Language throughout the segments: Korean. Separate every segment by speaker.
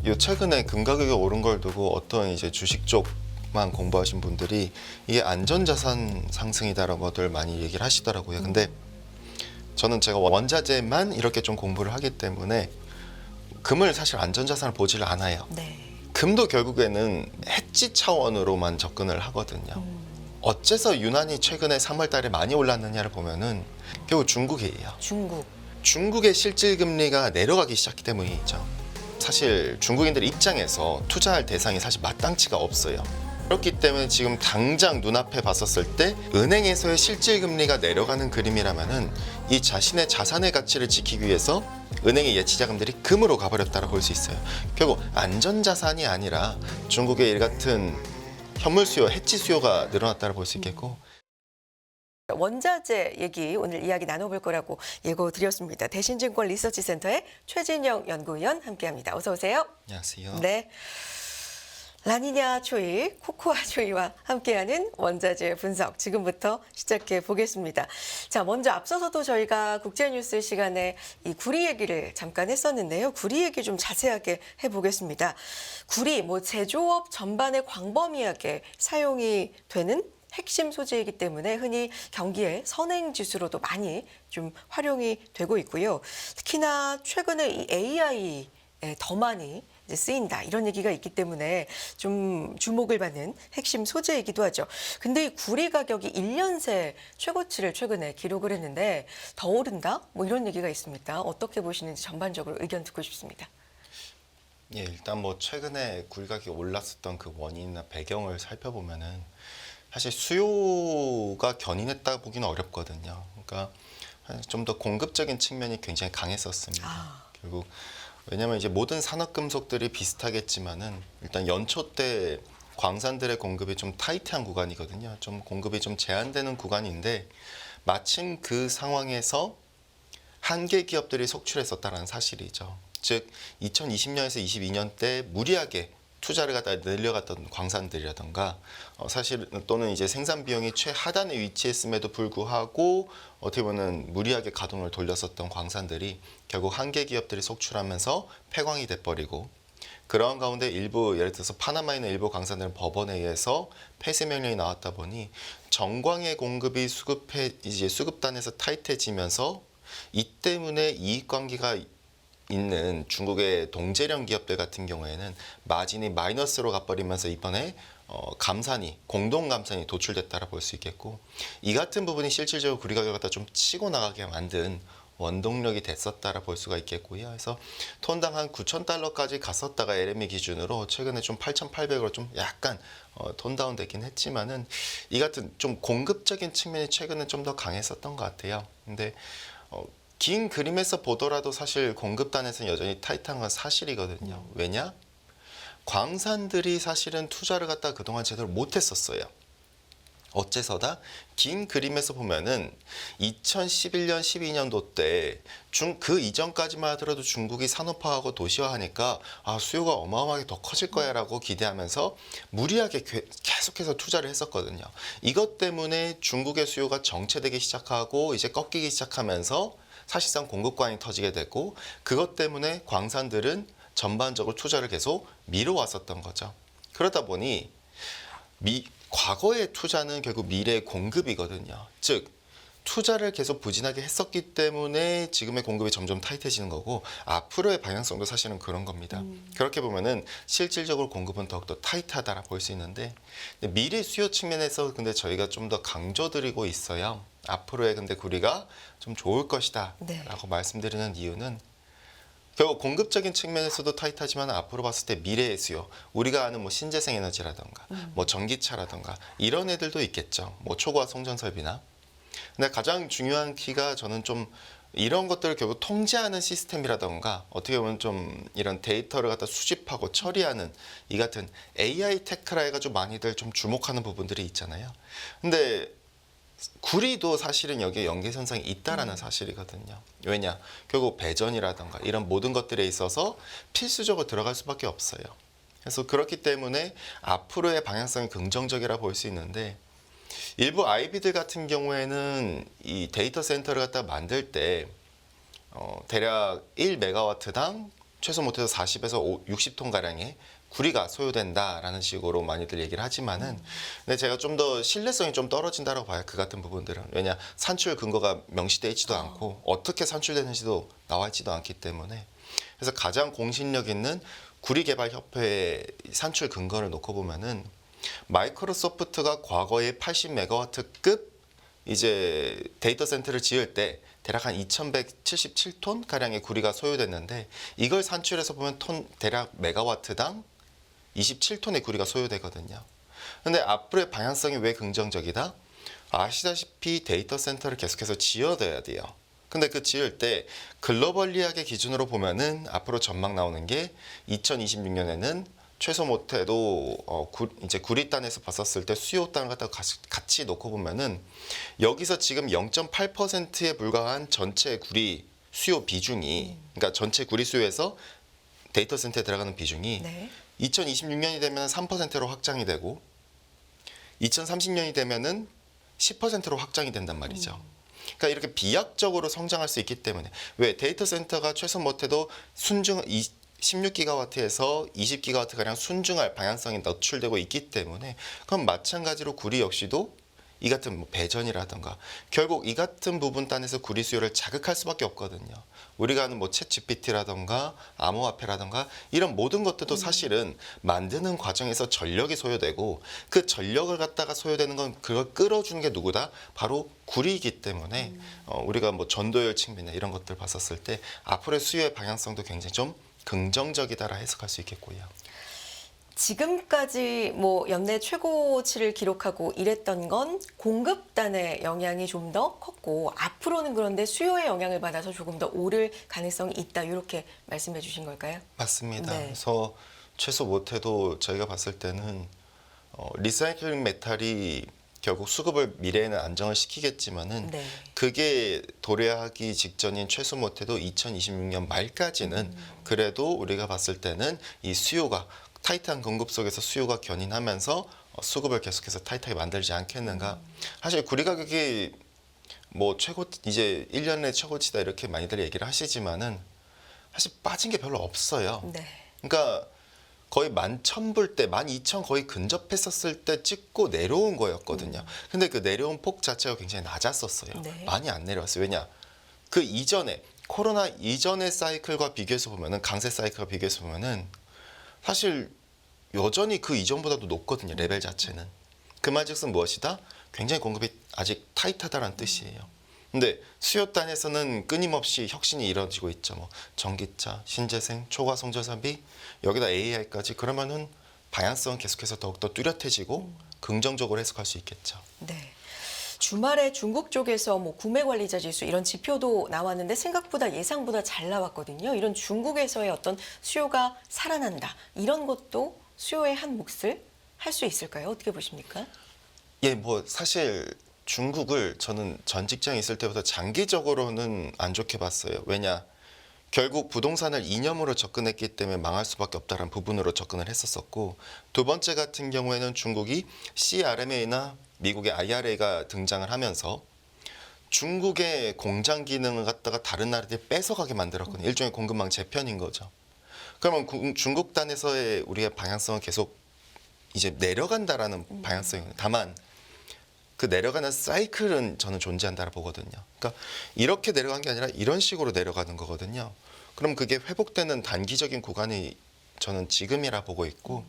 Speaker 1: 요 최근에 금 가격이 오른 걸 두고 어떤 이제 주식 쪽만 공부하신 분들이 이게 안전자산 상승이다라는 것들 많이 얘기를 하시더라고요. 근데 저는 제가 원자재만 이렇게 좀 공부를 하기 때문에 금을 사실 안전자산을 보지를 않아요.
Speaker 2: 네.
Speaker 1: 금도 결국에는 해지 차원으로만 접근을 하거든요. 어째서 유난히 최근에 3월 달에 많이 올랐느냐를 보면은 결국 중국이에요.
Speaker 2: 중국.
Speaker 1: 중국의 실질 금리가 내려가기 시작했기 때문이죠. 사실 중국인들 입장에서 투자할 대상이 사실 마땅치가 없어요. 그렇기 때문에 지금 당장 눈앞에 봤었을 때 은행에서의 실질 금리가 내려가는 그림이라면은 이 자신의 자산의 가치를 지키기 위해서 은행의 예치 자금들이 금으로 가버렸다고 볼 수 있어요. 결국 안전자산이 아니라 중국의 일 같은 현물 수요, 해치 수요가 늘어났다고 볼 수 있겠고,
Speaker 2: 원자재 얘기 오늘 이야기 나눠볼 거라고 예고 드렸습니다. 대신증권 리서치센터의 최진영 연구위원 함께합니다. 어서 오세요.
Speaker 1: 안녕하세요.
Speaker 2: 네. 라니냐 초이, 코코아 초이와 함께하는 원자재 분석 지금부터 시작해 보겠습니다. 자, 먼저 앞서서도 저희가 국제뉴스 시간에 이 구리 얘기를 잠깐 했었는데요. 구리 얘기 좀 자세하게 해보겠습니다. 구리, 제조업 전반의 광범위하게 사용이 되는 핵심 소재이기 때문에 흔히 경기의 선행지수로도 많이 좀 활용이 되고 있고요. 특히나 최근에 이 AI에 더 많이 이제 쓰인다 이런 얘기가 있기 때문에 좀 주목을 받는 핵심 소재이기도 하죠. 근데 이 구리 가격이 1년 새 최고치를 최근에 기록을 했는데 더 오른다? 이런 얘기가 있습니다. 어떻게 보시는지 전반적으로 의견 듣고 싶습니다.
Speaker 1: 예, 일단 최근에 구리 가격이 올랐었던 그 원인이나 배경을 살펴보면은 사실 수요가 견인했다 보기는 어렵거든요. 그러니까 좀 더 공급적인 측면이 굉장히 강했었습니다. 결국 왜냐하면 이제 모든 산업금속들이 비슷하겠지만은 일단 연초 때 광산들의 공급이 좀 타이트한 구간이거든요. 좀 공급이 좀 제한되는 구간인데 마침 그 상황에서 한계 기업들이 속출했었다는 사실이죠. 즉 2020년에서 22년 때 무리하게 투자를 갖다 늘려갔던 광산들이라던가 사실 또는 이제 생산 비용이 최하단에 위치했음에도 불구하고 어떻게 보면 무리하게 가동을 돌렸었던 광산들이 결국 한계 기업들이 속출하면서 폐광이 돼버리고, 그런 가운데 일부 예를 들어서 파나마에 있는 일부 광산들은 법원에 의해서 폐쇄 명령이 나왔다 보니 정광의 공급이 수급단에서 타이트해지면서 이 때문에 이익 관계가 있는 중국의 동제령 기업들 같은 경우에는 마진이 마이너스로 가버리면서 이번에 공동 감산이 도출됐다라 볼 수 있겠고, 이 같은 부분이 실질적으로 구리 가격을 갖다 좀 치고 나가게 만든 원동력이 됐었다라 볼 수가 있겠고요. 그래서 톤당 한 9,000달러까지 갔었다가 LME 기준으로 최근에 좀 8,800으로 좀 약간 톤다운 되긴 했지만은 이 같은 좀 공급적인 측면이 최근에 좀 더 강했었던 것 같아요. 근데 긴 그림에서 보더라도 사실 공급단에서는 여전히 타이트한 건 사실이거든요. 왜냐? 광산들이 사실은 투자를 갖다 그동안 제대로 못했었어요. 어째서다? 긴 그림에서 보면은 2011년, 12년도 때 그 이전까지만 하더라도 중국이 산업화하고 도시화하니까 수요가 어마어마하게 더 커질 거야라고 기대하면서 무리하게 계속해서 투자를 했었거든요. 이것 때문에 중국의 수요가 정체되기 시작하고 이제 꺾이기 시작하면서 사실상 공급관이 터지게 되고, 그것 때문에 광산들은 전반적으로 투자를 계속 미뤄왔었던 거죠. 그러다 보니 과거의 투자는 결국 미래의 공급이거든요. 즉 투자를 계속 부진하게 했었기 때문에 지금의 공급이 점점 타이트해지는 거고, 앞으로의 방향성도 사실은 그런 겁니다. 그렇게 보면은 실질적으로 공급은 더욱더 타이트하다라 볼 수 있는데, 미래 수요 측면에서 근데 저희가 좀 더 강조드리고 있어요. 앞으로의 근데 구리가 좀 좋을 것이다 라고 말씀드리는 이유는 결국 공급적인 측면에서도 타이트하지만 앞으로 봤을 때 미래의 수요, 우리가 아는 신재생 에너지라던가 전기차라던가 이런 애들도 있겠죠. 초고화 송전 설비나. 근데 가장 중요한 키가 저는 좀 이런 것들을 결국 통제하는 시스템이라던가 어떻게 보면 좀 이런 데이터를 갖다 수집하고 처리하는 이 같은 AI 테크라 해가지고 많이들 좀 주목하는 부분들이 있잖아요. 근데 구리도 사실은 여기에 연계선상이 있다라는 사실이거든요. 왜냐? 결국 배전이라던가 이런 모든 것들에 있어서 필수적으로 들어갈 수밖에 없어요. 그래서 그렇기 때문에 앞으로의 방향성이 긍정적이라 볼 수 있는데, 일부 IB들 같은 경우에는 이 데이터 센터를 갖다 만들 때 대략 1메가와트당 최소 못해도 40에서 60톤 가량의 구리가 소요된다라는 식으로 많이들 얘기를 하지만은 근데 제가 좀 더 신뢰성이 좀 떨어진다라고 봐요. 그 같은 부분들은. 왜냐 산출 근거가 명시되어 있지도 않고 어떻게 산출되는지도 나와 있지도 않기 때문에 그래서 가장 공신력 있는 구리개발협회의 산출 근거를 놓고 보면은 마이크로소프트가 과거에 80메가와트급 이제 데이터 센터를 지을 때 대략 한 2177톤 가량의 구리가 소요됐는데 이걸 산출해서 보면 톤 대략 메가와트당 27톤의 구리가 소요되거든요. 근데 앞으로의 방향성이 왜 긍정적이다? 아시다시피 데이터 센터를 계속해서 지어둬야 돼요. 근데 그 지을 때 글로벌리하게 기준으로 보면은 앞으로 전망 나오는 게 2026년에는 최소 못해도 이제 구리단에서 봤었을 때 수요단을 갖다가 같이 놓고 보면은 여기서 지금 0.8%에 불과한 전체 구리 수요 비중이 그러니까 전체 구리 수요에서 데이터 센터에 들어가는 비중이
Speaker 2: 네.
Speaker 1: 2026년이 되면 3%로 확장이 되고 2030년이 되면은 10%로 확장이 된단 말이죠. 그러니까 이렇게 비약적으로 성장할 수 있기 때문에 왜 데이터 센터가 최소 못해도 순증 16기가와트에서 20기가와트 가량 순증할 방향성이 노출되고 있기 때문에 그럼 마찬가지로 구리 역시도 이 같은 뭐 배전이라든가 결국 이 같은 부분 단에서 구리 수요를 자극할 수밖에 없거든요. 우리가 하는 뭐 챗 GPT라든가 암호화폐라든가 이런 모든 것들도 사실은 만드는 과정에서 전력이 소요되고 그 전력을 갖다가 소요되는 건 그걸 끌어주는 게 누구다? 바로 구리이기 때문에 우리가 뭐 전도율 측면이나 이런 것들 봤었을 때 앞으로의 수요의 방향성도 굉장히 좀 긍정적이다라 해석할 수 있겠고요.
Speaker 2: 지금까지 뭐 연내 최고치를 기록하고 이랬던 건 공급단의 영향이 좀 더 컸고 앞으로는 그런데 수요의 영향을 받아서 조금 더 오를 가능성이 있다 이렇게 말씀해 주신 걸까요?
Speaker 1: 맞습니다.
Speaker 2: 네.
Speaker 1: 그래서 최소 못해도 저희가 봤을 때는 리사이클링 메탈이 결국 수급을 미래에는 안정을 시키겠지만은
Speaker 2: 네.
Speaker 1: 그게 도래하기 직전인 최소 못해도 2026년 말까지는 그래도 우리가 봤을 때는 이 수요가 타이트한 공급 속에서 수요가 견인하면서 수급을 계속해서 타이트하게 만들지 않겠는가. 사실 구리 가격이 뭐 최고 이제 1년의 최고치다 이렇게 많이들 얘기를 하시지만은 사실 빠진 게 별로 없어요.
Speaker 2: 네.
Speaker 1: 그러니까 거의 11,000불 때, 12,000 거의 근접했었을 때 찍고 내려온 거였거든요. 근데 그 내려온 폭 자체가 굉장히 낮았었어요.
Speaker 2: 네.
Speaker 1: 많이 안 내려왔어요. 왜냐? 그 이전에 코로나 이전의 사이클과 비교해서 보면은 강세 사이클과 비교해서 보면은 사실 여전히 그 이전보다도 높거든요. 레벨 자체는. 그 말즉슨 무엇이다? 굉장히 공급이 아직 타이트하다는 뜻이에요. 근데 수요단에서는 끊임없이 혁신이 이루어지고 있죠. 뭐 전기차, 신재생, 초과성전산비, 여기다 AI까지 그러면은 방향성은 계속해서 더욱더 뚜렷해지고 긍정적으로 해석할 수 있겠죠.
Speaker 2: 네. 주말에 중국 쪽에서 뭐 구매 관리자 지수 이런 지표도 나왔는데 생각보다 예상보다 잘 나왔거든요. 이런 중국에서의 어떤 수요가 살아난다. 이런 것도 수요의 한 몫을 할 수 있을까요? 어떻게 보십니까?
Speaker 1: 예, 뭐 사실 중국을 저는 전 직장에 있을 때부터 장기적으로는 안 좋게 봤어요. 왜냐? 결국 부동산을 이념으로 접근했기 때문에 망할 수밖에 없다는 부분으로 접근을 했었었고 두 번째 같은 경우에는 중국이 CRMA나 미국의 IRA가 등장을 하면서 중국의 공장 기능을 갖다가 다른 나라들이 뺏어가게 만들었거든요. 일종의 공급망 재편인 거죠. 그러면 중국 단에서의 우리의 방향성은 계속 이제 내려간다라는 방향성이에요. 다만 그 내려가는 사이클은 저는 존재한다고 보거든요. 그러니까 이렇게 내려간 게 아니라 이런 식으로 내려가는 거거든요. 그럼 그게 회복되는 단기적인 구간이 저는 지금이라 보고 있고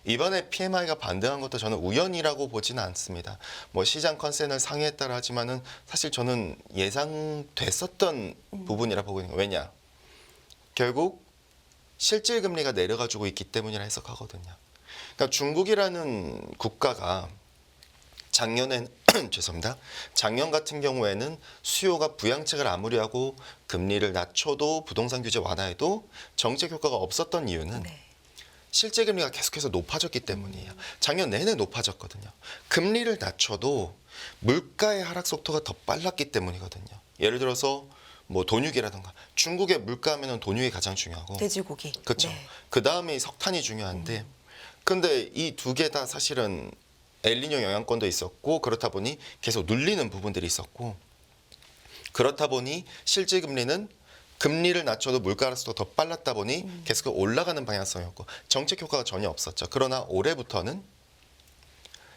Speaker 1: 이번에 PMI가 반등한 것도 저는 우연이라고 보지는 않습니다. 뭐 시장 컨센을 상회했다라 하지만은 사실 저는 예상됐었던 부분이라 보고 있는 거예요. 왜냐? 결국 실질 금리가 내려가지고 있기 때문이라 해석하거든요. 그러니까 중국이라는 국가가 작년엔 죄송합니다. 작년 같은 경우에는 수요가 부양책을 아무리 하고 금리를 낮춰도 부동산 규제 완화해도 정책 효과가 없었던 이유는
Speaker 2: 네.
Speaker 1: 실제 금리가 계속해서 높아졌기 때문이에요. 작년 내내 높아졌거든요. 금리를 낮춰도 물가의 하락 속도가 더 빨랐기 때문이거든요. 예를 들어서 뭐 돈유기라든가 중국의 물가하면은 돈유기 가장 중요하고
Speaker 2: 돼지고기.
Speaker 1: 그렇죠.
Speaker 2: 네.
Speaker 1: 그 다음에 석탄이 중요한데 근데 이 두 개 다 사실은 엘니뇨 영향권도 있었고 그렇다 보니 계속 눌리는 부분들이 있었고 그렇다 보니 실질 금리는 금리를 낮춰도 물가 하락도 더 빨랐다 보니 계속 올라가는 방향성이었고 정책 효과가 전혀 없었죠. 그러나 올해부터는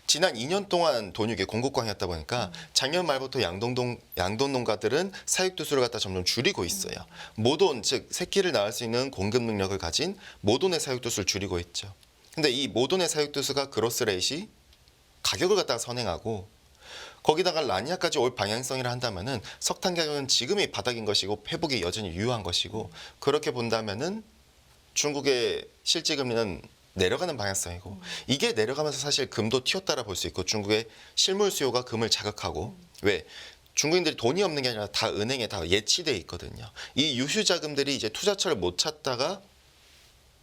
Speaker 1: 지난 2년 동안 돈육의 공급광이었다 보니까 작년 말부터 양돈 농가들은 사육두수를 갖다 점점 줄이고 있어요. 모돈, 즉 새끼를 낳을 수 있는 공급 능력을 가진 모돈의 사육두수를 줄이고 있죠. 근데 이 모돈의 사육두수가 그로스 레이시 가격을 갖다가 선행하고 거기다가 라니아까지 올 방향성이라 한다면은 석탄 가격은 지금이 바닥인 것이고 회복이 여전히 유효한 것이고 그렇게 본다면은 중국의 실질 금리는 내려가는 방향성이고 이게 내려가면서 사실 금도 튀었다라 볼 수 있고 중국의 실물 수요가 금을 자극하고 왜 중국인들이 돈이 없는 게 아니라 다 은행에 다 예치돼 있거든요. 이 유휴 자금들이 이제 투자처를 못 찾다가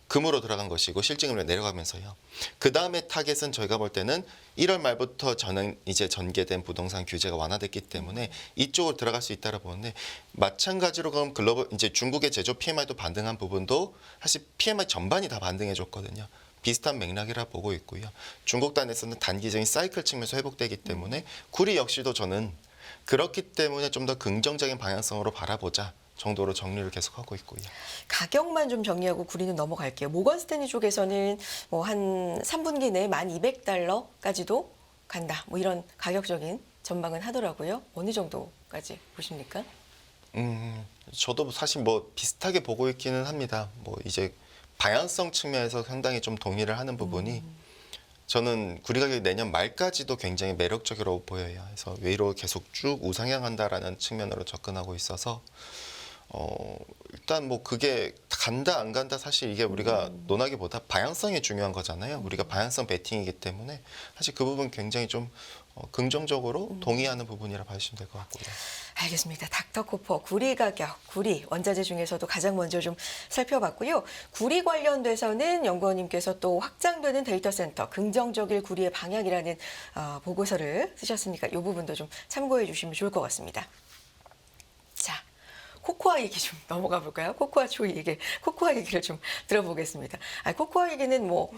Speaker 1: 금으로 들어간 것이고 실질금리 내려가면서요. 그 다음에 타겟은 저희가 볼 때는 1월 말부터 저는 이제 전개된 부동산 규제가 완화됐기 때문에 이쪽으로 들어갈 수 있다고 보는데 마찬가지로 그럼 글로벌 이제 중국의 제조 PMI도 반등한 부분도 사실 PMI 전반이 다 반등해 줬거든요. 비슷한 맥락이라 보고 있고요. 중국 단에서는 단기적인 사이클 측면에서 회복되기 때문에 구리 역시도 저는 그렇기 때문에 좀 더 긍정적인 방향성으로 바라보자. 정도로 정리를 계속하고 있고요.
Speaker 2: 가격만 좀 정리하고 구리는 넘어갈게요. 모건 스탠리 쪽에서는 뭐 한 3분기 내에 1,200달러까지도 간다. 뭐 이런 가격적인 전망은 하더라고요. 어느 정도까지 보십니까?
Speaker 1: 저도 사실 뭐 비슷하게 보고 있기는 합니다. 뭐 이제 방향성 측면에서 상당히 좀 동의를 하는 부분이 저는 구리 가격이 내년 말까지도 굉장히 매력적이라고 보여요. 그래서 위로 계속 쭉 우상향한다라는 측면으로 접근하고 있어서 일단 뭐 그게 간다 안 간다 사실 이게 우리가 논하기보다 방향성이 중요한 거잖아요. 우리가 방향성 베팅이기 때문에 사실 그 부분 굉장히 좀 긍정적으로 동의하는 부분이라 봐주시면 될 것 같고요.
Speaker 2: 알겠습니다. 닥터코퍼 구리 가격, 구리 원자재 중에서도 가장 먼저 좀 살펴봤고요. 구리 관련돼서는 연구원님께서 또 확장되는 데이터 센터, 긍정적일 구리의 방향이라는 보고서를 쓰셨으니까 이 부분도 좀 참고해 주시면 좋을 것 같습니다. 자, 코코아 얘기 좀 넘어가 볼까요? 코코아 초이 얘기, 코코아 얘기를 좀 들어보겠습니다. 코코아 얘기는 뭐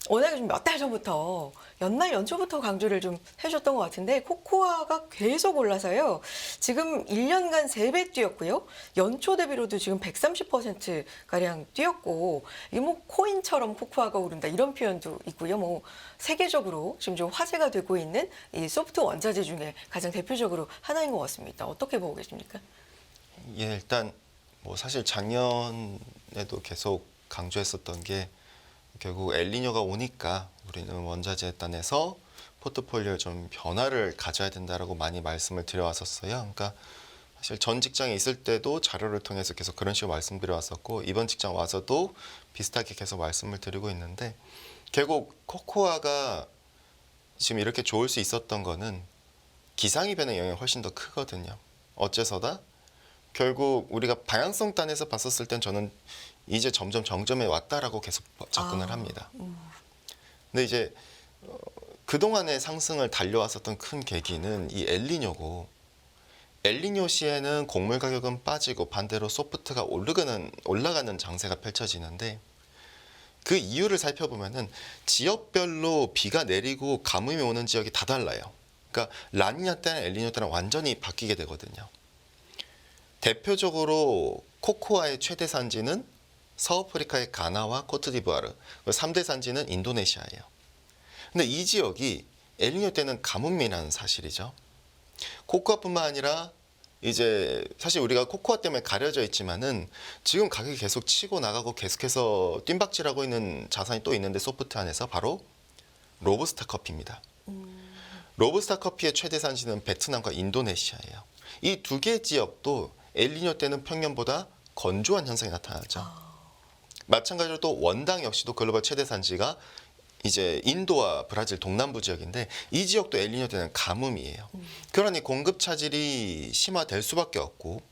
Speaker 2: 워낙에 좀 몇 달 전부터 연말 연초부터 강조를 좀 해줬던 것 같은데 코코아가 계속 올라서요. 지금 1년간 3배 뛰었고요. 연초 대비로도 지금 130% 가량 뛰었고 이 뭐 코인처럼 코코아가 오른다 이런 표현도 있고요. 뭐 세계적으로 지금 좀 화제가 되고 있는 이 소프트 원자재 중에 가장 대표적으로 하나인 것 같습니다. 어떻게 보고 계십니까?
Speaker 1: 예, 일단 뭐 사실 작년에도 계속 강조했었던 게 결국 엘니뇨가 오니까 우리는 원자재 단에서 포트폴리오에 좀 변화를 가져야 된다라고 많이 말씀을 드려왔었어요. 그러니까 사실 전 직장에 있을 때도 자료를 통해서 계속 그런 식으로 말씀드려왔었고 이번 직장 와서도 비슷하게 계속 말씀을 드리고 있는데 결국 코코아가 지금 이렇게 좋을 수 있었던 거는 기상이변의 영향이 훨씬 더 크거든요. 어째서다? 결국 우리가 방향성 단에서 봤었을 땐 저는 이제 점점 정점에 왔다라고 계속 접근을 합니다. 근데 이제 그동안의 상승을 달려왔었던 큰 계기는 이 엘니뇨고 엘니뇨 시에는 곡물 가격은 빠지고 반대로 소프트가 올라가는 장세가 펼쳐지는데 그 이유를 살펴보면은 지역별로 비가 내리고 가뭄이 오는 지역이 다 달라요. 그러니까 라니냐 때랑 엘니뇨 때랑 완전히 바뀌게 되거든요. 대표적으로 코코아의 최대 산지는 서아프리카의 가나와 코트디부아르, 3대 산지는 인도네시아예요. 근데 이 지역이 엘니뇨 때는 가뭄이 나는 사실이죠. 코코아뿐만 아니라 이제 사실 우리가 코코아 때문에 가려져 있지만은 지금 가격이 계속 치고 나가고 계속해서 뜀박질하고 있는 자산이 또 있는데 소프트 안에서 바로 로부스타 커피입니다. 로부스타 커피의 최대 산지는 베트남과 인도네시아예요. 이 두 개 지역도 엘니뇨 때는 평년보다 건조한 현상이 나타나죠. 마찬가지로 또 원당 역시도 글로벌 최대 산지가 이제 인도와 브라질 동남부 지역인데 이 지역도 엘니뇨 때는 가뭄이에요. 그러니 공급 차질이 심화될 수밖에 없고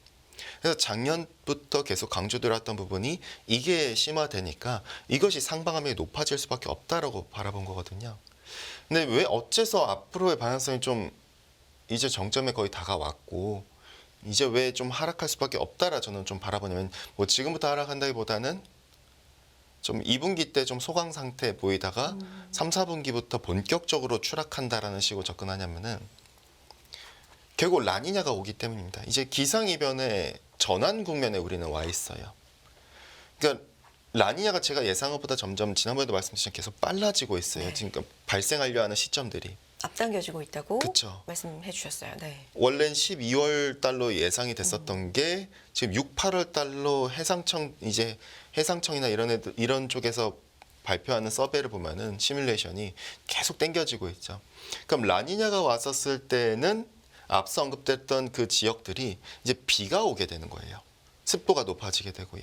Speaker 1: 그래서 작년부터 계속 강조드렸던 부분이 이게 심화되니까 이것이 상방함이 높아질 수밖에 없다라고 바라본 거거든요. 근데 왜 어째서 앞으로의 방향성이 좀 이제 정점에 거의 다가왔고 이제 왜 좀 하락할 수밖에 없다라 저는 좀 바라보냐면 뭐 지금부터 하락한다기보다는 좀 2분기 때 좀 소강 상태 보이다가 3, 4분기부터 본격적으로 추락한다라는 식으로 접근하냐면은 결국 라니냐가 오기 때문입니다. 이제 기상이변의 전환 국면에 우리는 와 있어요. 그러니까 라니냐가 제가 예상한 것보다 점점 지난번에도 말씀드렸지만 계속 빨라지고 있어요.
Speaker 2: 네.
Speaker 1: 지금 발생하려 하는 시점들이.
Speaker 2: 앞당겨지고 있다고
Speaker 1: 그쵸.
Speaker 2: 말씀해 주셨어요. 네.
Speaker 1: 원래는 12월 달로 예상이 됐었던 게 지금 6, 8월 달로 해상청이나 이런 쪽에서 발표하는 서베이를 보면은 시뮬레이션이 계속 당겨지고 있죠. 그럼 라니냐가 왔었을 때는 앞서 언급됐던 그 지역들이 이제 비가 오게 되는 거예요. 습도가 높아지게 되고요.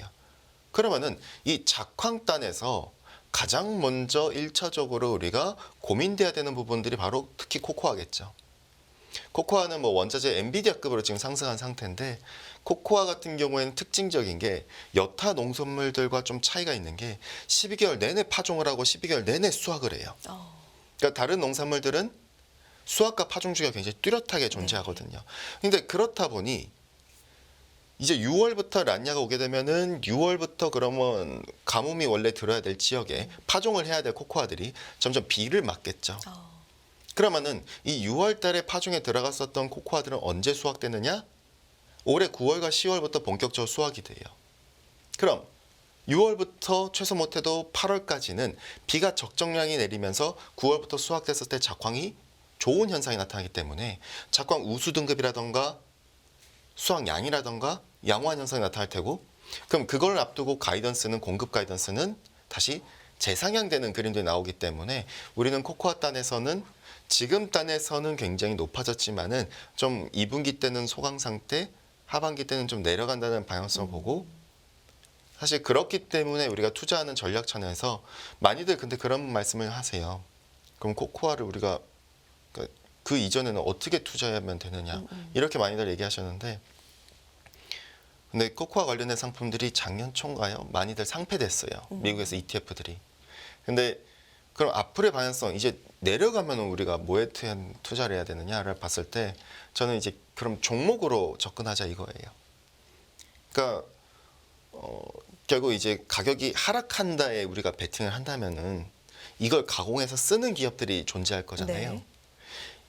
Speaker 1: 그러면은 이 작황단에서 가장 먼저 1차적으로 우리가 고민돼야 되는 부분들이 바로 특히 코코아겠죠. 코코아는 뭐 원자재 엔비디아급으로 지금 상승한 상태인데 코코아 같은 경우에는 특징적인 게 여타 농산물들과 좀 차이가 있는 게 12개월 내내 파종을 하고 12개월 내내 수확을 해요. 그러니까 다른 농산물들은 수확과 파종 주기가 굉장히 뚜렷하게 존재하거든요. 근데 그렇다 보니 이제 6월부터 란냐가 오게 되면은 6월부터 그러면 가뭄이 원래 들어야 될 지역에 파종을 해야 될 코코아들이 점점 비를 맞겠죠. 그러면은 이 6월 달에 파종에 들어갔었던 코코아들은 언제 수확되느냐? 올해 9월과 10월부터 본격적으로 수확이 돼요. 그럼 6월부터 최소 못해도 8월까지는 비가 적정량이 내리면서 9월부터 수확됐을 때 작황이 좋은 현상이 나타나기 때문에 작황 우수 등급이라던가 수확량이라던가 양호한 현상이 나타날 테고 그럼 그걸 앞두고 공급 가이던스는 다시 재상향되는 그림들이 나오기 때문에 우리는 코코아 단에서는 지금 단에서는 굉장히 높아졌지만은 좀 2분기 때는 소강 상태, 하반기 때는 좀 내려간다는 방향성을 보고 사실 그렇기 때문에 우리가 투자하는 전략 차원에서 많이들 근데 그런 말씀을 하세요. 그럼 코코아를 우리가 그 이전에는 어떻게 투자하면 되느냐 이렇게 많이들 얘기하셨는데 근데 코코아 관련된 상품들이 작년 초인가요? 많이들 상폐됐어요. 미국에서 ETF들이. 근데 그럼 앞으로의 방향성 이제 내려가면 우리가 뭐에 투자를 해야 되느냐를 봤을 때 저는 이제 그럼 종목으로 접근하자 이거예요. 그러니까 결국 이제 가격이 하락한다에 우리가 베팅을 한다면은 이걸 가공해서 쓰는 기업들이 존재할 거잖아요.
Speaker 2: 네.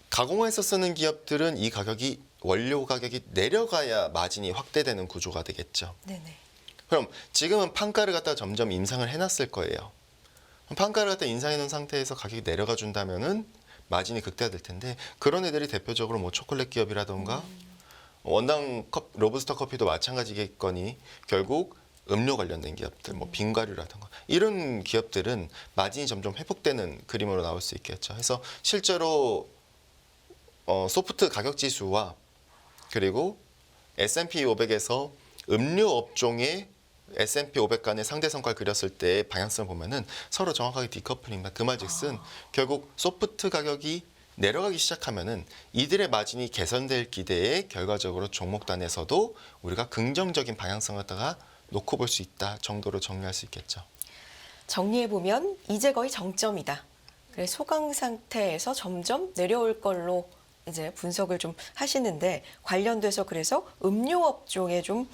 Speaker 1: 가공해서 쓰는 기업들은 이 가격이 원료 가격이 내려가야 마진이 확대되는 구조가 되겠죠.
Speaker 2: 네네.
Speaker 1: 그럼 지금은 판가를 갖다 점점 인상을 해놨을 거예요. 판가를 갖다 인상해 놓은 상태에서 가격이 내려가 준다면은 마진이 극대화될 텐데 그런 애들이 대표적으로 뭐 초콜릿 기업이라던가 원당 로부스터 커피도 마찬가지겠거니 결국 음료 관련된 기업들, 뭐 빙과류라든가 이런 기업들은 마진이 점점 회복되는 그림으로 나올 수 있겠죠. 그래서 실제로 소프트 가격 지수와 그리고 S&P 500에서 음료 업종의 S&P 500 간의 상대 성과를 그렸을 때 방향성을 보면은 서로 정확하게 디커플링입니다. 그 말즉슨 결국 소프트 가격이 내려가기 시작하면은 이들의 마진이 개선될 기대에 결과적으로 종목단에서도 우리가 긍정적인 방향성을 갖다가 놓고 볼 수 있다 정도로 정리할 수 있겠죠.
Speaker 2: 정리해 보면 이제 거의 정점이다. 그래서 소강 상태에서 점점 내려올 걸로 이제 분석을 좀 하시는데 관련돼서 그래서 음료 업종에 좀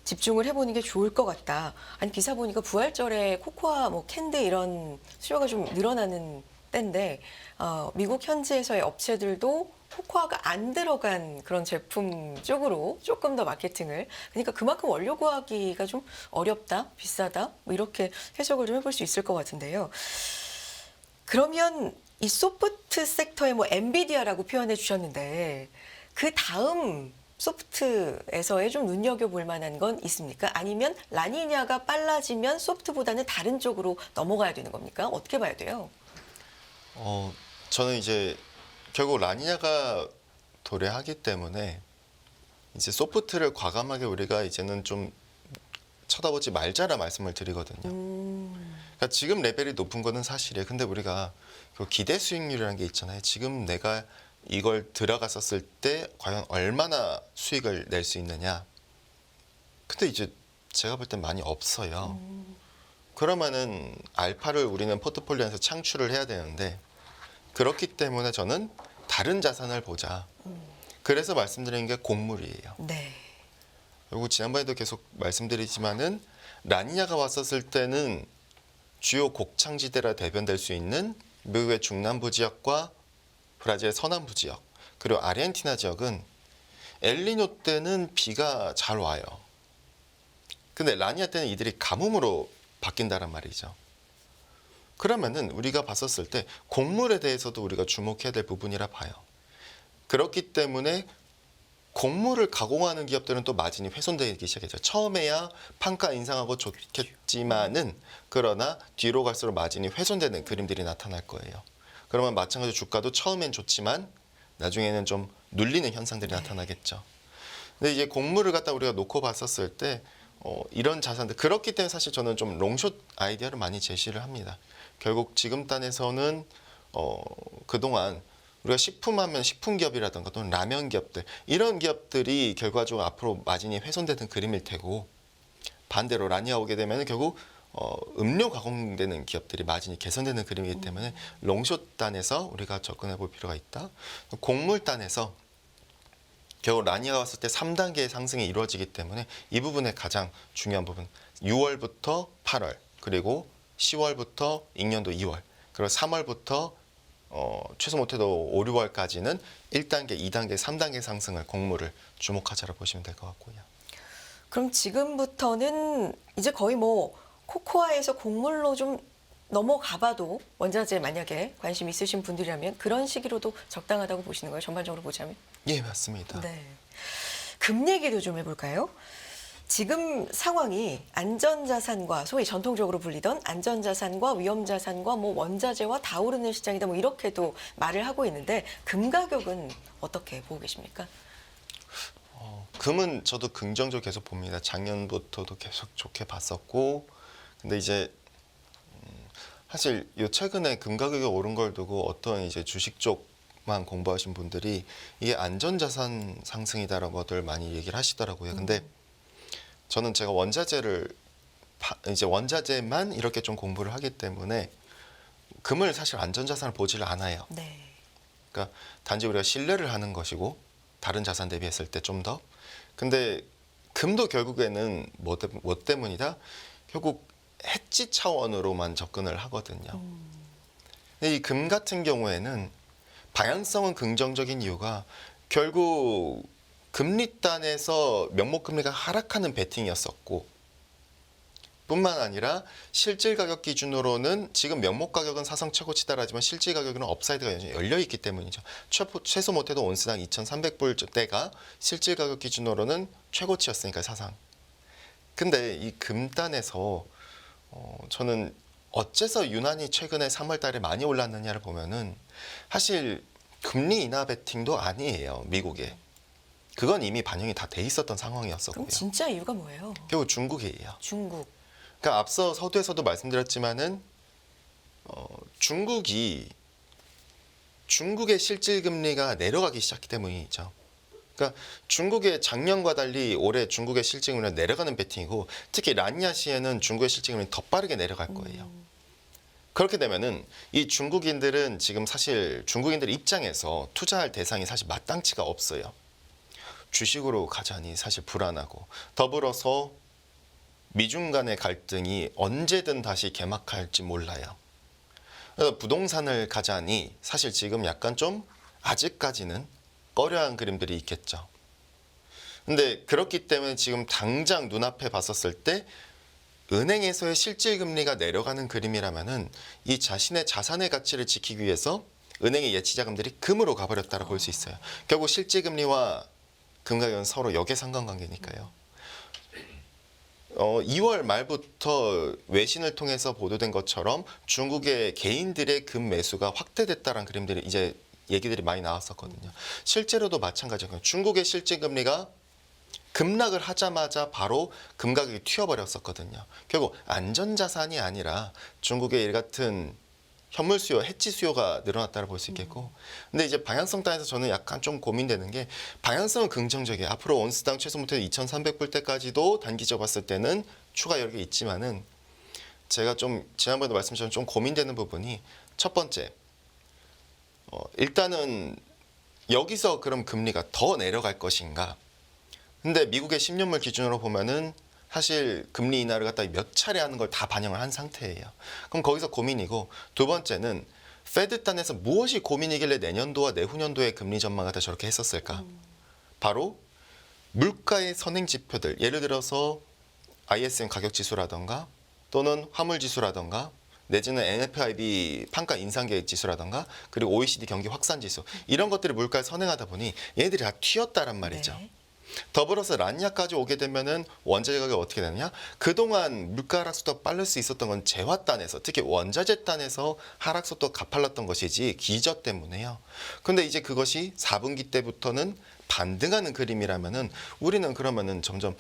Speaker 2: 집중을 해보는 게 좋을 것 같다. 아니 기사 보니까 부활절에 코코아, 뭐 캔드 이런 수요가 좀 늘어나는 때인데 미국 현지에서의 업체들도 코코아가 안 들어간 그런 제품 쪽으로 조금 더 마케팅을 그러니까 그만큼 원료 구하기가 좀 어렵다, 비싸다 뭐 이렇게 해석을 좀 해볼 수 있을 것 같은데요. 그러면 이 소프트 섹터에 뭐 엔비디아라고 표현해 주셨는데 그 다음 소프트에서의 좀 눈여겨볼 만한 건 있습니까? 아니면 라니냐가 빨라지면 소프트보다는 다른 쪽으로 넘어가야 되는 겁니까? 어떻게 봐야 돼요?
Speaker 1: 저는 이제 결국 라니냐가 도래하기 때문에 이제 소프트를 과감하게 우리가 이제는 좀 쳐다보지 말자라 말씀을 드리거든요. 그러니까 지금 레벨이 높은 거는 사실이에요. 근데 우리가 그 기대 수익률이라는 게 있잖아요. 지금 내가 이걸 들어갔었을 때 과연 얼마나 수익을 낼 수 있느냐. 근데 이제 제가 볼 땐 많이 없어요. 그러면은 알파를 우리는 포트폴리오에서 창출을 해야 되는데 그렇기 때문에 저는 다른 자산을 보자. 그래서 말씀드리는 게 곡물이에요.
Speaker 2: 네.
Speaker 1: 그리고 지난번에도 계속 말씀드리지만은 라니냐가 왔었을 때는 주요 곡창지대라 대변될 수 있는 미국의 중남부 지역과 브라질의 서남부 지역 그리고 아르헨티나 지역은 엘니뇨 때는 비가 잘 와요. 근데 라니아 때는 이들이 가뭄으로 바뀐다란 말이죠. 그러면은 우리가 봤었을 때 곡물에 대해서도 우리가 주목해야 될 부분이라 봐요. 그렇기 때문에 곡물을 가공하는 기업들은 또 마진이 훼손되기 시작했죠. 처음에야 판가 인상하고 좋겠지만은 그러나 뒤로 갈수록 마진이 훼손되는 그림들이 나타날 거예요. 그러면 마찬가지로 주가도 처음엔 좋지만 나중에는 좀 눌리는 현상들이 나타나겠죠. 근데 이제 곡물을 갖다 우리가 놓고 봤었을 때 이런 자산들 그렇기 때문에 사실 저는 좀 롱숏 아이디어를 많이 제시를 합니다. 결국 지금 단에서는 그동안 우리가 식품하면 식품기업이라든가 또는 라면 기업들 이런 기업들이 결과적으로 앞으로 마진이 훼손되는 그림일 테고 반대로 라니아 오게 되면 결국 음료 가공되는 기업들이 마진이 개선되는 그림이기 때문에 롱숏 단에서 우리가 접근해 볼 필요가 있다. 곡물 단에서 결국 라니아가 왔을 때 3단계의 상승이 이루어지기 때문에 이 부분에 가장 중요한 부분 6월부터 8월 그리고 10월부터 익년도 2월 그리고 3월부터 최소 못해도 5, 6월까지는 1단계, 2단계, 3단계 상승을 곡물을 주목하자고 보시면 될 것 같고요.
Speaker 2: 그럼 지금부터는 이제 거의 뭐 코코아에서 곡물로 좀 넘어가봐도 원자재 만약에 관심 있으신 분들이라면 그런 시기로도 적당하다고 보시는 거예요. 전반적으로 보자면.
Speaker 1: 예, 맞습니다.
Speaker 2: 네. 금 얘기도 좀 해볼까요? 지금 상황이 안전자산과 소위 전통적으로 불리던 안전자산과 위험자산과 뭐 원자재와 다 오르는 시장이다 뭐 이렇게도 말을 하고 있는데 금 가격은 어떻게 보고 계십니까?
Speaker 1: 금은 저도 긍정적으로 계속 봅니다. 작년부터도 계속 좋게 봤었고 근데 이제 사실 요 최근에 금 가격이 오른 걸 두고 어떤 이제 주식 쪽만 공부하신 분들이 이게 안전자산 상승이다라고들 많이 얘기를 하시더라고요. 근데 저는 제가 이제 원자재만 이렇게 좀 공부를 하기 때문에 금을 사실 안전자산을 보지를 않아요.
Speaker 2: 네.
Speaker 1: 그러니까 단지 우리가 신뢰를 하는 것이고 다른 자산 대비했을 때 좀 더. 근데 금도 결국에는 뭐 때문이다? 결국 해지 차원으로만 접근을 하거든요. 근데 이 금 같은 경우에는 방향성은 긍정적인 이유가 결국 금리단에서 명목금리가 하락하는 베팅이었었고 뿐만 아니라 실질 가격 기준으로는 지금 명목 가격은 사상 최고치다 하지만 실질 가격은 업사이드가 여전히 열려있기 때문이죠. 최소 못해도 온스당 2,300불대가 실질 가격 기준으로는 최고치였으니까 사상. 근데 이 금단에서 저는 어째서 유난히 최근에 3월 달에 많이 올랐느냐를 보면은 사실 금리 인하 베팅도 아니에요. 미국에. 그건 이미 반영이 다 돼 있었던 상황이었었고요.
Speaker 2: 그럼 진짜 이유가 뭐예요?
Speaker 1: 결국 중국이에요.
Speaker 2: 중국.
Speaker 1: 그러니까 앞서 서두에서도 말씀드렸지만은 중국의 실질 금리가 내려가기 시작했기 때문이죠. 그러니까 중국의 작년과 달리 올해 중국의 실질 금리가 내려가는 베팅이고 특히 라니아시에는 중국의 실질 금리는 더 빠르게 내려갈 거예요. 그렇게 되면은 이 중국인들은 지금 사실 중국인들 입장에서 투자할 대상이 사실 마땅치가 없어요. 주식으로 가자니 사실 불안하고 더불어서 미중 간의 갈등이 언제든 다시 개막할지 몰라요. 그래서 부동산을 가자니 사실 지금 약간 좀 아직까지는 꺼려한 그림들이 있겠죠. 근데 그렇기 때문에 지금 당장 눈앞에 봤었을 때 은행에서의 실질 금리가 내려가는 그림이라면은 이 자신의 자산의 가치를 지키기 위해서 은행의 예치 자금들이 금으로 가버렸다고 볼 수 있어요. 결국 실질 금리와 금 가격은 서로 역의 상관관계니까요. 2월 말부터 외신을 통해서 보도된 것처럼 중국의 개인들의 금 매수가 확대됐다는 그림들이 이제 얘기들이 많이 나왔었거든요. 실제로도 마찬가지예요. 중국의 실질 금리가 급락을 하자마자 바로 금 가격이 튀어버렸었거든요. 결국 안전자산이 아니라 중국의 일 같은 현물 수요, 해치 수요가 늘어났다고 볼 수 있겠고 근데 이제 방향성 단에서 저는 약간 좀 고민되는 게 방향성은 긍정적이에요. 앞으로 온스당 최소 못해도 2,300불대까지도 단기적으로 봤을 때는 추가 여력이 있지만은 제가 좀 지난번에도 말씀드렸지만 좀 고민되는 부분이 첫 번째 일단은 여기서 그럼 금리가 더 내려갈 것인가 근데 미국의 10년물 기준으로 보면은 사실 금리 인하를 갖다 몇 차례 하는 걸 다 반영을 한 상태예요. 그럼 거기서 고민이고 두 번째는 페드 단에서 무엇이 고민이길래 내년도와 내후년도의 금리 전망을 다 저렇게 했었을까? 바로 물가의 선행 지표들, 예를 들어서 ISM 가격 지수라던가 또는 화물 지수라던가 내지는 NFIB 판가 인상 계획 지수라던가 그리고 OECD 경기 확산 지수 이런 것들이 물가에 선행하다 보니 얘네들이 다 튀었다란 말이죠.
Speaker 2: 네.
Speaker 1: 더불어서 란니아까지 오게 되면은 원자재 가격이 어떻게 되느냐? 그동안 물가 하락 속도가 빠를 수 있었던 건 재화단에서 특히 원자재 단에서 하락 속도가 가팔랐던 것이지 기저 때문에요. 근데 이제 그것이 4분기 때부터는 반등하는 그림이라면은 우리는 그러면은 점점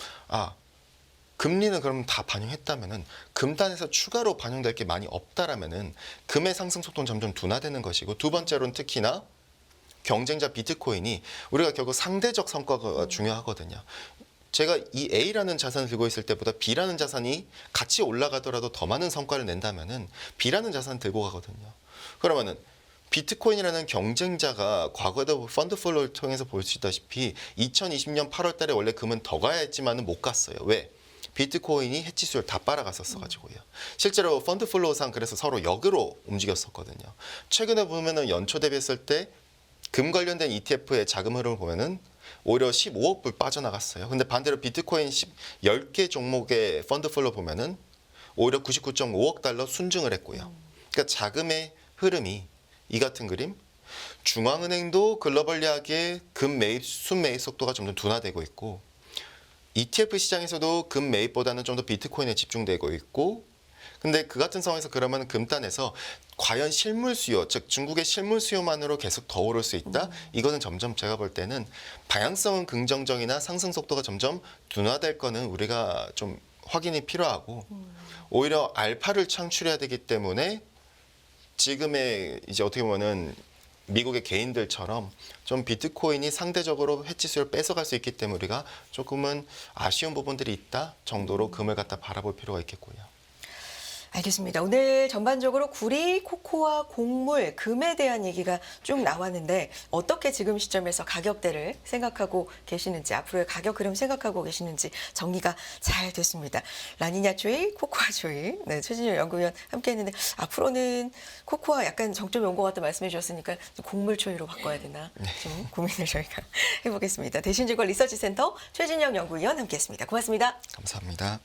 Speaker 1: 금리는 그럼 다 반영했다면은 금단에서 추가로 반영될 게 많이 없다라면은 금의 상승 속도는 점점 둔화되는 것이고 두 번째로는 특히나 경쟁자 비트코인이 우리가 결국 상대적 성과가 중요하거든요. 제가 이 A라는 자산을 들고 있을 때보다 B라는 자산이 같이 올라가더라도 더 많은 성과를 낸다면은 B라는 자산을 들고 가거든요. 그러면은 비트코인이라는 경쟁자가 과거에도 펀드 플로우를 통해서 볼 수 있다시피 2020년 8월 달에 원래 금은 더 가야 했지만은 못 갔어요. 왜? 비트코인이 해치수를 다 빨아갔었어가지고요. 실제로 펀드 플로우상 그래서 서로 역으로 움직였었거든요. 최근에 보면은 연초 대비했을 때 금 관련된 ETF의 자금 흐름을 보면은 오히려 15억 불 빠져나갔어요. 근데 반대로 비트코인 10개 종목의 펀드 플로우 보면은 오히려 99.5억 달러 순증을 했고요. 그러니까 자금의 흐름이 이 같은 그림, 중앙은행도 글로벌리하게 금 매입, 순매입 속도가 점점 둔화되고 있고 ETF 시장에서도 금 매입보다는 좀 더 비트코인에 집중되고 있고 근데 그 같은 상황에서 그러면 금단에서 과연 실물 수요, 즉 중국의 실물 수요만으로 계속 더 오를 수 있다? 이거는 점점 제가 볼 때는 방향성은 긍정적이나 상승 속도가 점점 둔화될 거는 우리가 좀 확인이 필요하고 오히려 알파를 창출해야 되기 때문에 지금의 이제 어떻게 보면은 미국의 개인들처럼 좀 비트코인이 상대적으로 해치수를 뺏어갈 수 있기 때문에 우리가 조금은 아쉬운 부분들이 있다 정도로 금을 갖다 바라볼 필요가 있겠고요.
Speaker 2: 알겠습니다. 오늘 전반적으로 구리, 코코아, 곡물, 금에 대한 얘기가 쭉 나왔는데 어떻게 지금 시점에서 가격대를 생각하고 계시는지 앞으로의 가격 흐름 생각하고 계시는지 정리가 잘 됐습니다. 라니냐 추이, 코코아 추이 네, 최진영 연구위원 함께했는데 앞으로는 코코아 약간 정점 온 것 같다 말씀해 주셨으니까 곡물 추이로 바꿔야 되나 좀 고민을 저희가 해보겠습니다. 대신증권 리서치센터 최진영 연구위원 함께했습니다. 고맙습니다.
Speaker 1: 감사합니다.